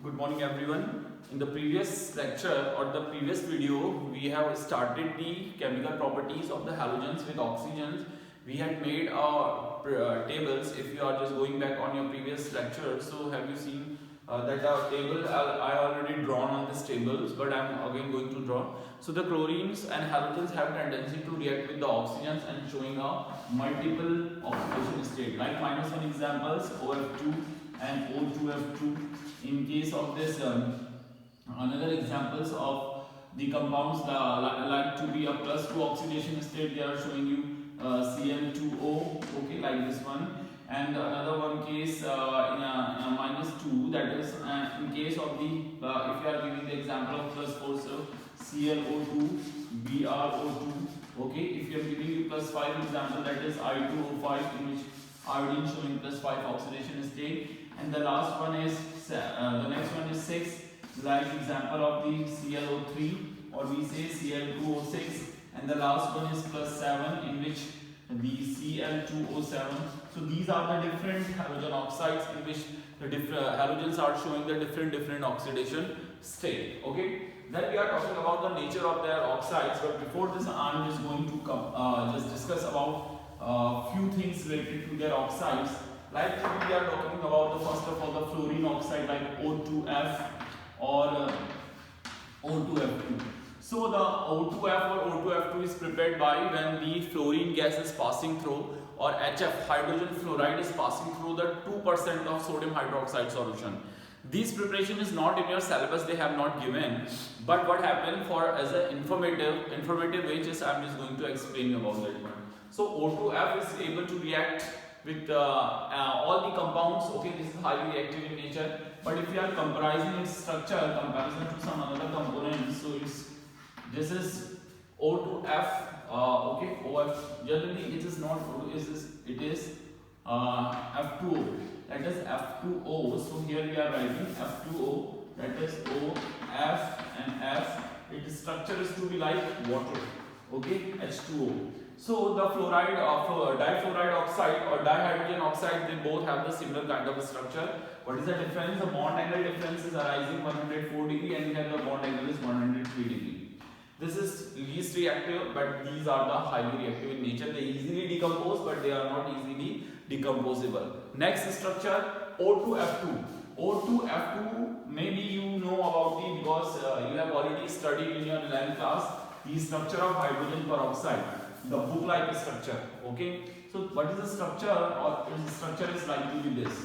Good morning everyone. In the previous lecture or the previous video, we have started the chemical properties of the halogens with oxygens. We had made our tables. If you are just going back on your previous lecture, so have you seen that our table I already drawn on this tables, but I am again going to draw. So the chlorines and halogens have tendency to react with the oxygens and showing a multiple oxidation state. Like -1 examples, OF2 and O2F2. In case of this, another examples of the compounds like to be a +2 oxidation state, they are showing you Cl2O, okay, like this one. And another one case in a -2, that is in case of the if you are giving the example of +4, so ClO2, BrO2, okay. If you are giving you +5 example, that is I2O5, in which iodine showing +5 oxidation state. And the last one is the next one is 6, like example of the ClO3, or we say Cl2O6, and the last one is +7, in which the Cl2O7. So these are the different halogen oxides in which the different halogens are showing the different oxidation state. Okay, then we are talking about the nature of their oxides, but before this I am just going to just discuss about few things related to their oxides. Like we are talking about the first of all the fluorine oxide, like O2F or O2F2. So the O2F or O2F2 is prepared by when the fluorine gas is passing through, or HF, hydrogen fluoride, is passing through the 2% of sodium hydroxide solution. This preparation is not in your syllabus, they have not given, but what happened for as an informative way, just I am just going to explain about that one. So O2F is able to react with all the compounds, okay. This is highly reactive in nature, but if you are comprising its structure comparison to some other components, so this is O2F, okay. OF, generally it is not O2, it is F2O, that is F2O. So here we are writing F2O, that is O, F and F. Its structure is to be like water, okay, H2O. So the fluoride of difluoride oxide or dihydrogen oxide, they both have the similar kind of structure. What is the difference? The bond angle difference is arising 104 degree, and here the bond angle is 103 degree. This is least reactive, but these are the highly reactive in nature. They easily decompose, but they are not easily decomposable. Next structure, O2F2. O2F2, maybe you know about it because you have already studied in your 11th class the structure of hydrogen peroxide, the book-like structure, okay. So what is the structure, or its structure is like to be this.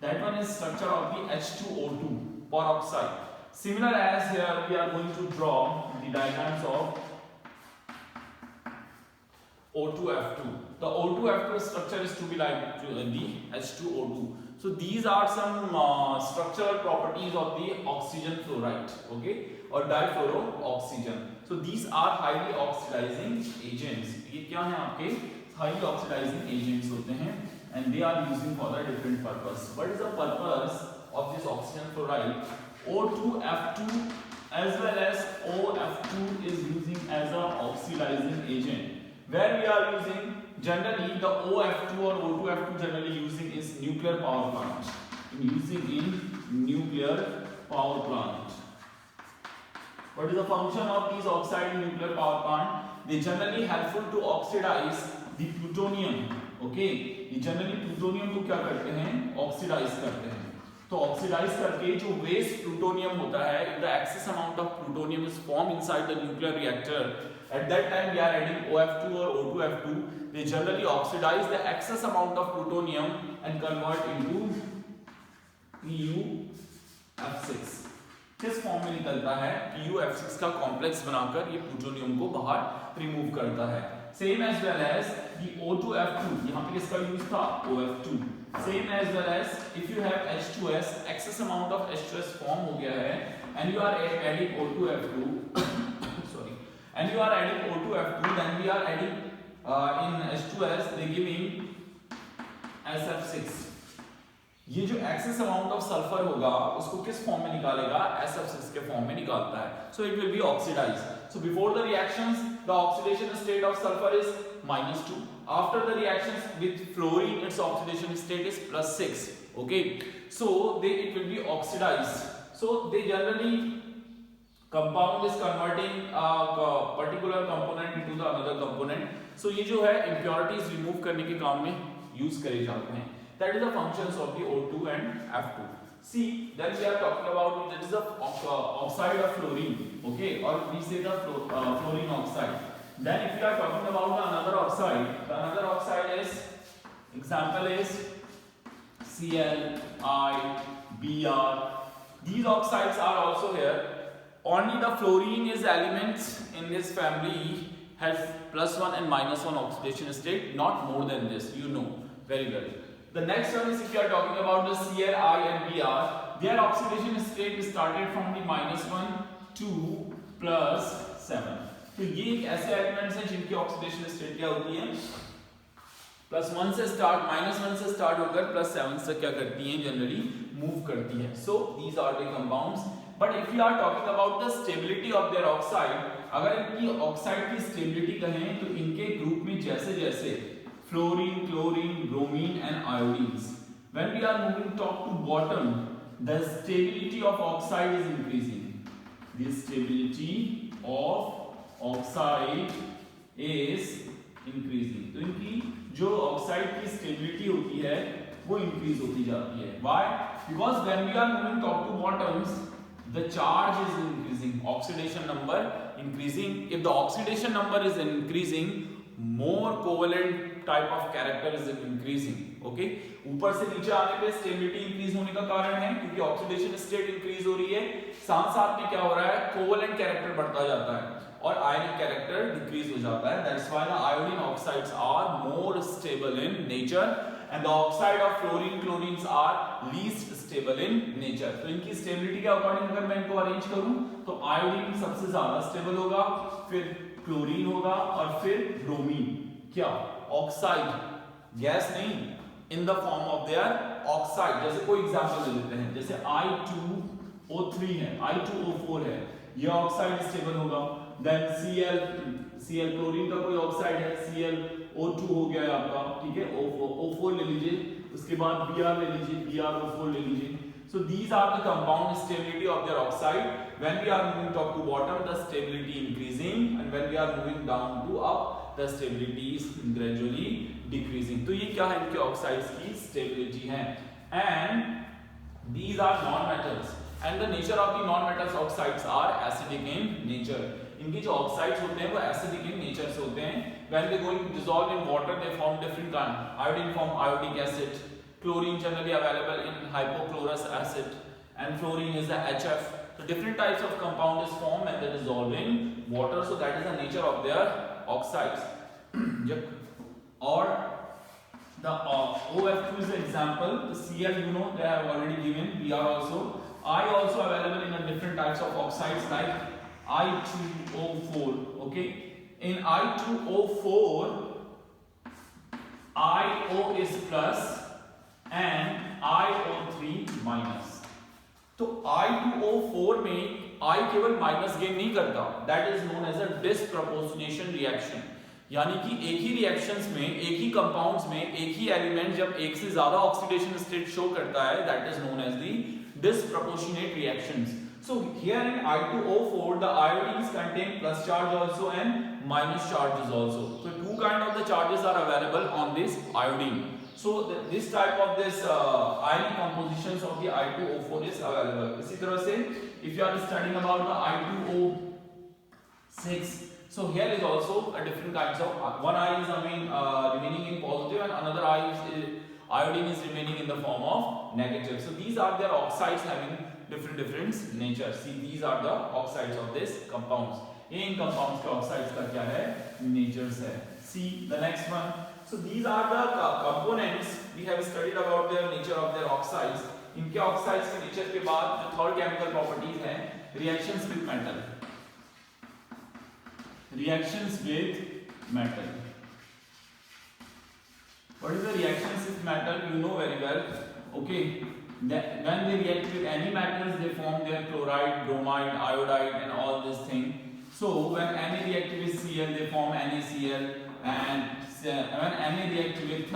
That one is structure of the H2O2 peroxide. Similar as here we are going to draw the diagrams of O2F2. The O2F2 structure is to be like the H2O2. So these are some structural properties of the oxygen fluoride, okay, or difluorooxygen. So these are highly oxidizing agents. ये क्या हैं आपके highly oxidizing agents होते हैं, and they are using for a different purpose. What is the purpose of this oxygen fluoride? O2F2 as well as OF2 is using as a oxidizing agent. Where we are using generally the OF2 or O2F2 generally using is nuclear power plant. Using in nuclear power plant. What is the function of these oxide in nuclear power plant? They generally helpful to oxidize the plutonium. Okay, ये generally plutonium को क्या करते हैं? Oxidize करते हैं. तो oxidize करके जो waste plutonium होता है, if the excess amount of plutonium is formed inside the nuclear reactor, at that time we are adding OF2 or O2F2. They generally oxidize the excess amount of plutonium and convert into PuF6. किस form में निकलता है? PuF6 का complex बनाकर ये plutonium को बाहर remove करता है. Same as well as the O2F2, यहाँ पे किसका यूज था? OF2. Same as well as if you have H2S, excess amount of H2S form हो गया है, and you are adding O2F2 sorry, and you are adding O2F2, then we are adding in H2S, they giving SF6. ये जो access amount of sulphur होगा उसको किस form में निकालेगा? SF6 के फॉर्म में निकालता है. So it will be oxidised. So before the reactions the oxidation state of sulphur is -2. After the reactions with fluorine it's oxidation state is +6. Okay, so it will be oxidized. So they generally compound is converting a particular component into the another component. So ये जो है impurities remove करने के काम में use करे जाते हैं. That is the functions of the O2 and F2. See, then we are talking about that is the oxide of fluorine, okay, or we say the fluorine oxide. Then if we are talking about another oxide, the another oxide is, example is Cl, I, Br. These oxides are also here. Only the fluorine is elements in this family has +1 and -1 oxidation state, not more than this, you know very well. The next one is if you are talking about the Cl, I and Br, their oxidation state started from the -1 to +7. तो ये एक ऐसे elements हैं जिनकी oxidation state क्या होती है, +1 से स्टार्ट, -1 से स्टार्ट होकर +7 से क्या करती हैं, जनरली मूव करती है. So these are the compounds. But if you are talking about the stability of their oxide, अगर इनकी ऑक्साइड की स्टेबिलिटी कहें तो इनके ग्रुप में जैसे जैसे fluorine, chlorine, bromine and iodines, when we are moving top to bottom, the stability of oxide is increasing. The stability of oxide is increasing. तो इनकी जो ऑक्साइड की स्टेबिलिटी होती है वो इंक्रीज होती जाती है. Why? Because when we are moving top to bottoms, the charge is increasing, oxidation number increasing. If the oxidation number is increasing, more covalent type of character is increasing. Okay, ऊपर से नीचे आने पे stability increase होने का कारण है क्योंकि ऑक्सीडेशन स्टेट इंक्रीज हो रही है, साथ साथ में क्या हो रहा है, कोवेलेंट कैरेक्टर बढ़ता जाता है और आयनिक कैरेक्टर डिक्रीज हो जाता है. That's why the iodine oxides are more stable in nature and the oxide of fluorine, chlorines are least stable in nature. तो इनकी स्टेबिलिटी के अकॉर्डिंग अगर मैं इनको अरेंज करूं तो आयोडीन सबसे ज्यादा स्टेबल होगा, फिर क्लोरीन होगा और फिर ब्रोमीन. क्या ऑक्साइड, गैस नहीं, in the form of their oxide. जैसे कोई एग्जांपल ले लेते हैं, जैसे I2O3 है, I2O4 है, ये ऑक्साइड स्टेबल होगा. देन Cl क्लोरीन का कोई ऑक्साइड है, ClO2 हो गया आपका, ठीक है, O4 ले लीजिए, उसके बाद Br ले लीजिए, BrO4 ले लीजिए. So these are the compound stability of their oxide. When we are moving top to bottom, the stability increasing, and when we are moving down to up, the stability is gradually decreasing. तो ये क्या है, इनके oxides की stability है. And these are non-metals. And the nature of the non-metals oxides are acidic in nature. इनकी जो oxides होते हैं वो acidic in nature से होते हैं. When they go dissolve in water, they form different kind. Iodine form iodic acid. Chlorine generally available in hypochlorous acid, and fluorine is the HF. So different types of compound is formed and they dissolve in water. So that is the nature of their oxides. Or the OF2 is an example. The Cl, you know, they have already given. Br also. I also available in a different types of oxides like I2O4. Okay. In I2O4, IO is plus and IO3 minus. तो I2O4 में I केवल minus gain नहीं करता, that is known as a disproportionation reaction. यानी कि एक ही reactions में, एक ही कंपाउंड्स में, एक ही एलिमेंट जब एक से ज्यादा ऑक्सीडेशन स्टेट शो करता है, that is known as the disproportionate reactions. So here in I2O4, the iodines contain plus charge also and minus charges also. So two kind of the charges are available on this iodine. So this type of this ionic compositions of the I2O4 is available. इसी तरह से if you are studying about the I2O6, so here is also a different kinds of one ion is remaining in positive and another iodine is remaining in the form of negative. So these are their oxides having different nature. See, these are the oxides of this compounds. In compounds के oxides का क्या है, natures है. See the next one. So these are the components we have studied about their nature of their oxides. इनके oxides के nature के बाद जो third chemical properties हैं, reactions with metal. Reactions with metal. What is the reactions with metal? You know very well. Okay. When they react with any metals, they form their chloride, bromide, iodide, and all this thing. So when Na react with Cl, they form NaCl, and when Na react with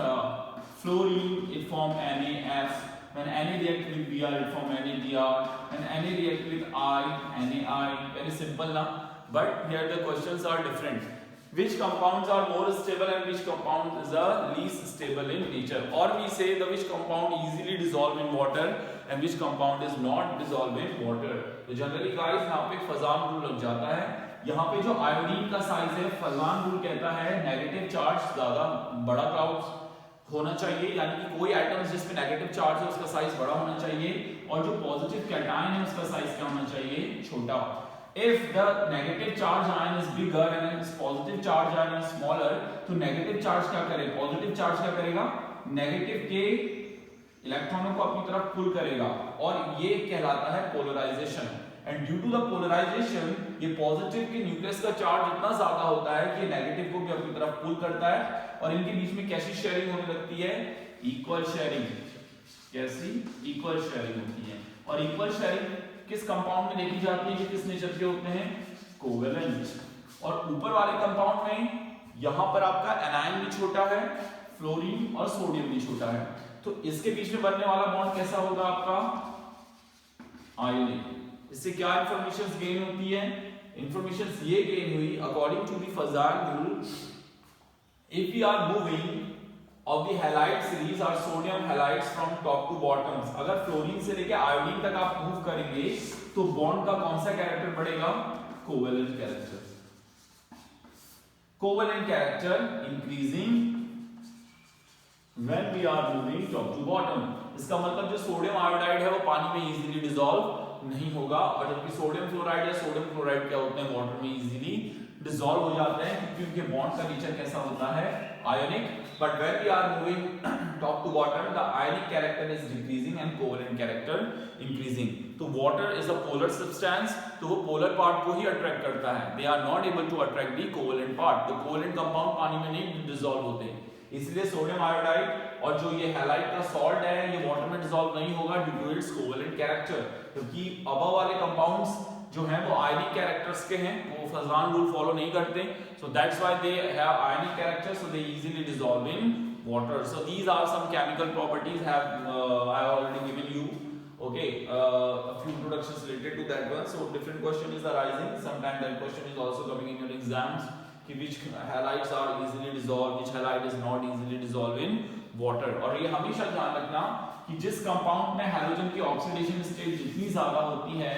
fluorine, it forms NaF. When Na react with Br, it form NaBr. When Na react with I, NaI. Very simple now. But here the questions are different. Which compounds are more stable and which compound is the least stable in nature? Or we say the which compound easily dissolve in water and which compound is not dissolve in water. तो generally guys यहाँ पे Fazan rule लग जाता है. यहाँ पे जो iodine का साइज है, फजान रूल कहता है नेगेटिव चार्ज ज्यादा बड़ा क्लाउड्स होना चाहिए, यानी कि कोई आइटम जिसमें नेगेटिव चार्ज है उसका साइज बड़ा होना चाहिए और जो पॉजिटिव कैटायन है उसका साइज क्या होना चाहिए, छोटा. If the negative charge ion is bigger and its positive charge ion is smaller, तो negative charge क्या करेगा, positive charge क्या करेगा, negative के इलेक्ट्रॉनों को अपनी तरफ पुल करेगा और ये कहलाता है polarization. And due to the polarization ये पॉजिटिव के न्यूक्लियस का चार्ज इतना ज्यादा होता है कि नेगेटिव को भी अपनी तरफ पुल करता है और इनके बीच में कैसी शेयरिंग होने लगती है, इक्वल शेयरिंग. कैसी, इक्वल शेयरिंग होती है. और इक्वल शेयरिंग किस कंपाउंड में देखी जाती है कि किस नेचर के होते हैं, कोवेलेंट. और ऊपर वाले कंपाउंड में यहां पर आपका एनायन भी छोटा है, फ्लोरीन और सोडियम भी छोटा है, तो इसके बीच में बनने वाला बॉन्ड कैसा होगा आपका, आयोनिक. इससे क्या इंफॉर्मेशन गेन होती है, इंफॉर्मेशन ये गेन हुई according to the Fajans rule, if we are moving of the halide series are sodium halides from top to bottoms. अगर फ्लोरीन से लेके आयोडीन तक आप मूव करेंगे तो बॉन्ड का कौन सा कैरेक्टर बढ़ेगा, covalent character. Covalent character increasing when we are moving top to bottom. इसका मतलब जो सोडियम आयोडाइड है वो पानी में इजीली डिसॉल्व नहीं होगा और जबकि सोडियम फ्लोराइड या सोडियम क्लोराइड क्या होते हैं, वाटर में इजीली डिसॉल्व हो जाते हैं क्योंकि उनके बॉन्ड का नेचर कैसा होता है, ionic. But when we are moving top to bottom, the ionic character is decreasing and covalent character increasing. तो water is a polar substance, तो वो polar part को ही attract करता है. They are not able to attract the covalent part. The covalent compound पानी में नहीं dissolve होते, इसलिए सोडियम आयोडाइड और जो ये हैलाइड का सॉल्ट है ये वाटर में डिसॉल्व नहीं होगा due to its covalent character. क्योंकि अबव वाले कंपाउंड्स जो हैं वो आयनिक कैरेक्टर्स के हैं, वो फजान रूल फॉलो नहीं करते. So that's why they have ionic character, so they easily dissolve in water. So these are some chemical properties have I already given you. Okay, a few introductions related to that one. So different question is arising. Sometimes that question is also coming in your exams. कि which halides are easily dissolved, which halide is not easily dissolved in water. और ये हमेशा ध्यान रखना कि जिस compound में halogen की ऑक्सीडेशन स्टेट जितनी ज्यादा होती है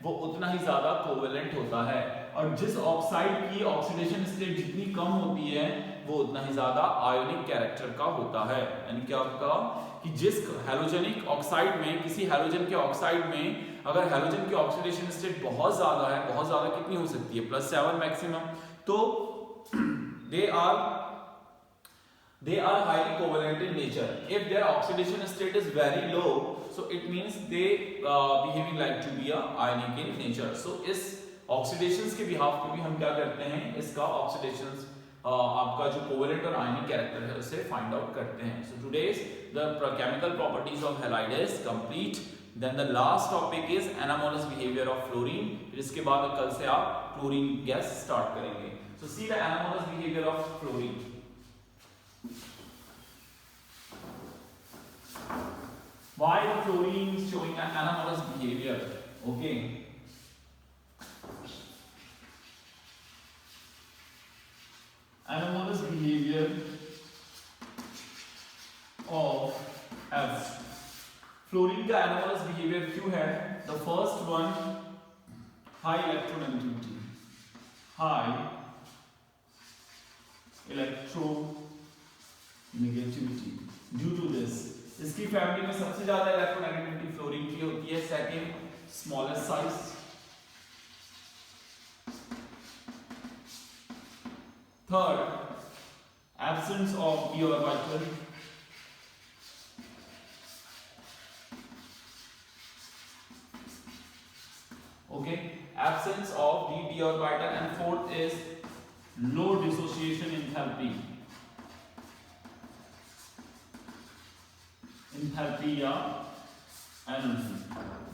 वो उतना ही ज्यादा कोवेलेंट होता है और जिस ऑक्साइड की ऑक्सीडेशन स्टेट जितनी कम होती है वो उतना ही ज्यादा आयोनिक कैरेक्टर का होता है. यानी क्या कहा कि जिस हैलोजेनिक ऑक्साइड में, किसी हैलोजन के ऑक्साइड में अगर हैलोजन की ऑक्सीडेशन स्टेट बहुत ज्यादा है, बहुत ज्यादा कितनी हो सकती है, +7 मैक्सिमम, तो they are highly covalent in nature. If their oxidation state is very low, so it means they behaving like to be a ionic in nature. So इस oxidations के behalf पे भी हम क्या करते हैं, इसका oxidations आपका जो covalent और ionic character है उसे find out करते हैं. So today's the chemical properties of halide is complete. Then the last topic is anomalous behavior of fluorine. फिर इसके बाद कल से आप chlorine gas start करेंगे. So see the anomalous behavior of fluorine. Why the fluorine is showing an anomalous behavior? Okay. Anomalous behavior of F. Fluorine का anomalous behavior क्यों है? The first one, high electronegativity. High electronegativity. Due to this, इसकी family में सबसे ज्यादा electronegativity fluorine की होती है. Second, smallest size. Third, absence of p orbital. Okay, absence of the d orbital. And fourth is low dissociation enthalpy. Enthalpy या energy.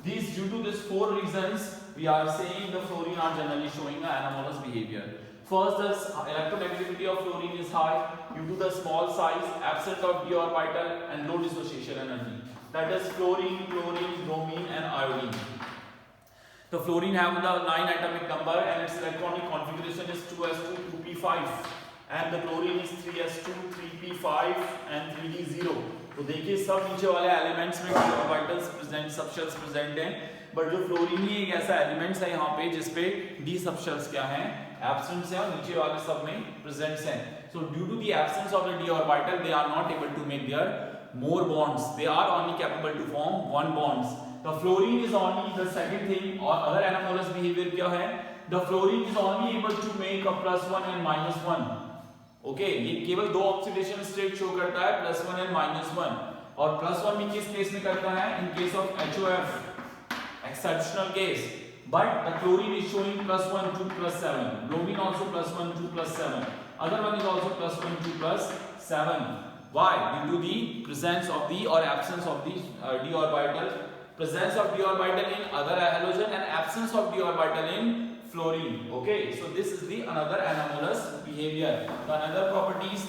These, due to these 4 reasons, we are saying the fluorine are generally showing an anomalous behavior. First, the electronegativity of fluorine is high due to the small size, absence of d orbital, and low dissociation energy. that is fluorine, chlorine, bromine and iodine. The fluorine have the 9 atomic number and its electronic configuration is 2s2 2p5 and the chlorine is 3s2 3p5 and 3d0. तो देखिए सब नीचे वाले elements में d orbitals present, subshells present हैं, but जो fluorine ही एक ऐसा एलिमेंट्स है यहाँ पे जिसपे d सबशेल्स क्या हैं, एब्सेंट है और नीचे वाले सब में प्रेजेंट्स हैं. So due to the absence of the d orbital, they are not able to make their more bonds. They are only capable to form one bonds. The fluorine is only the second thing or other anomalous behavior क्या है? The fluorine is only able to make a +1 and -1. Okay, ये केवल दो oxidation state show करता है, +1 and -1. और +1 भी किस केस में करता है? In case of HOF, exceptional case. But the chlorine is showing +1 to +7. Bromine also +1 to +7. Other one is also +1 to +7. Why? Due to the presence of the or absence of the d orbital. Presence of d orbital in other halogen and absence of d orbital in fluorine. Okay, so this is the another anomalous behavior. The another properties,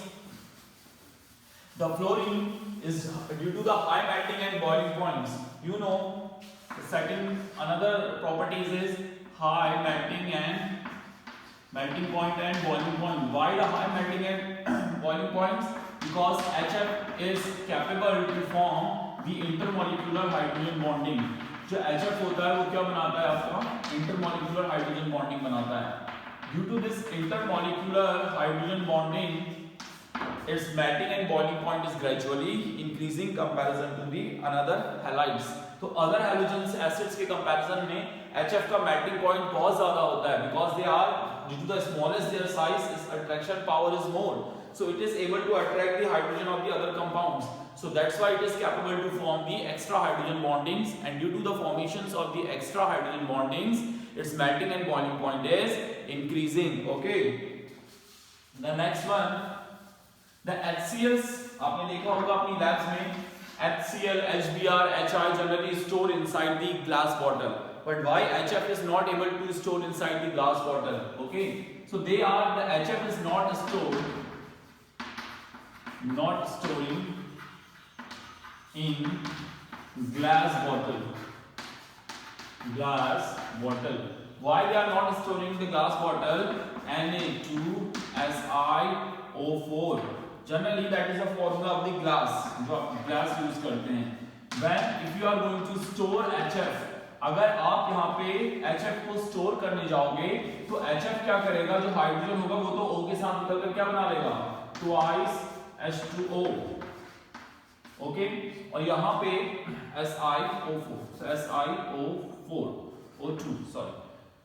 the fluorine is due to the high melting and boiling points. You know, the second another properties is high melting point and boiling point. Why the high melting and boiling points? Because HF is capable to form the intermolecular hydrogen bonding. जो HF होता है वो क्या बनाता है आपका? Intermolecular hydrogen bonding बनाता है. Due to this intermolecular hydrogen bonding, its melting and boiling point is gradually increasing comparison to the another halides. तो other halogens acids के comparison में HF का melting point बहुत ज़्यादा होता है because they are due to the smallest their size, its attraction power is more. So it is able to attract the hydrogen of the other compounds. So that's why it is capable to form the extra hydrogen bondings, and due to the formations of the extra hydrogen bondings, its melting and boiling point is increasing. Okay. The next one, the HCls. आपने देखा होगा अपनी labs में HCl, HBr, HI generally store inside the glass bottle. But why HF is not able to store inside the glass bottle? Okay. So the HF is not storing in glass bottle. Why they are not storing the glass bottle? Na2SiO4. Generally that is a formula of the glass जो आप glass use करते हैं. When if you are going to store HF, अगर आप यहाँ पे HF को store करने जाओगे तो HF क्या करेगा, जो हाइड्रोजन होगा वो तो O के साथ निकलकर क्या बना लेगा, twice H2O. ओके, और यहाँ पे SiO4 O2 सॉरी.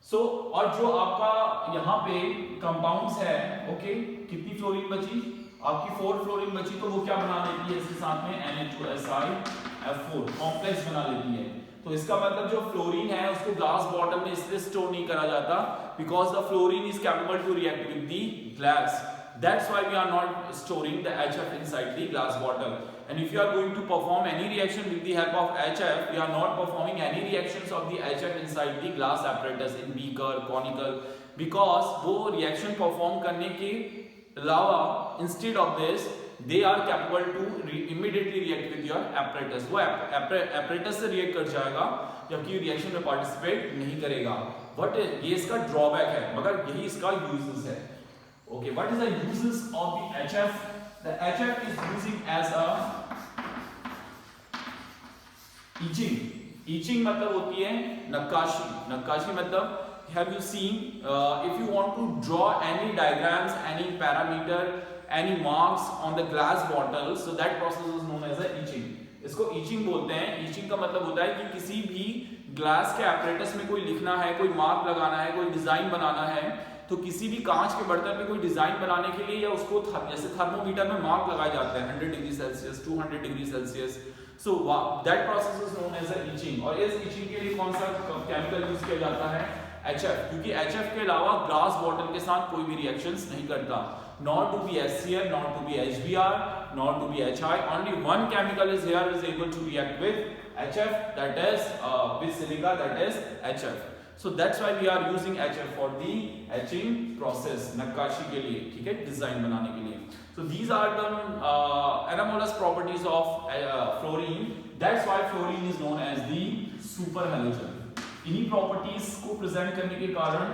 सो और जो आपका यहाँ पे कंपाउंड्स है, ओके, कितनी फ्लोरीन बची आपकी, 4 फ्लोरीन बची, तो वो क्या बना लेती है इसके साथ में Na2SiF4 कॉम्प्लेक्स बना लेती है. तो इसका मतलब जो फ्लोरीन है उसको ग्लास बॉटल में इसलिए स्टोर नहीं करा जाता because the fluorine is capable to react with the glass. That's why we are not storing the HF inside the glass bottle. And if you are going to perform any reaction with the help of HF, we are not performing any reactions of the HF inside the glass apparatus in beaker, conical, because वो reaction perform करने के अलावा instead of this they are capable to immediately react with your apparatus. वो apparatus से react कर जाएगा जबकि reaction में participate नहीं करेगा. But ये इसका drawback है, मगर यही इसका uses है. Okay, what is the uses of the HF? The HF is using as a etching. Etching मतलब होती है नक्काशी. नक्काशी मतलब have you seen if you want to draw any diagrams, any parameter, any marks on the glass bottle, so that process is known as a etching. इसको etching बोलते हैं. etching का मतलब होता है कि किसी भी ग्लास के apparatus में कोई लिखना है, कोई मार्क लगाना है, कोई डिजाइन बनाना है, तो किसी भी कांच के बर्तन में कोई डिजाइन बनाने के लिए या उसको जैसे थर्मोमीटर में मार्क लगाए जाते हैं 100 degree Celsius 200 degree Celsius. So that process is known as etching. और इस इचिंग के लिए कौन सा केमिकल यूज किया जाता है, HF, क्योंकि HF के अलावा ग्लास बॉटल के साथ कोई भी रिएक्शंस नहीं करता. Not to be HCl, not to be HBr, not to be HI. Only one chemical is here is able to react with HF, that is with silica, that is HF. So that's why we are using HF for the etching process, नक्काशी के लिए, ठीक है, design बनाने के लिए. So these are the anomalous properties of fluorine. That's why fluorine is known as the super halogen. इन्हीं properties को प्रेजेंट करने के कारण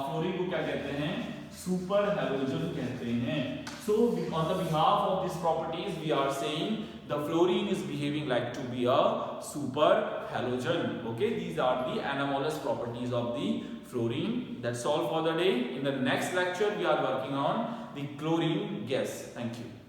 फ्लोरीन को क्या कहते हैं, सुपर हैलोजन कहते हैं. So on the behalf of these properties we are saying the fluorine is behaving like to be a super halogen. Okay, these are the anomalous properties of the fluorine. That's all for the day. In the next lecture we are working on the chlorine gas. Thank you.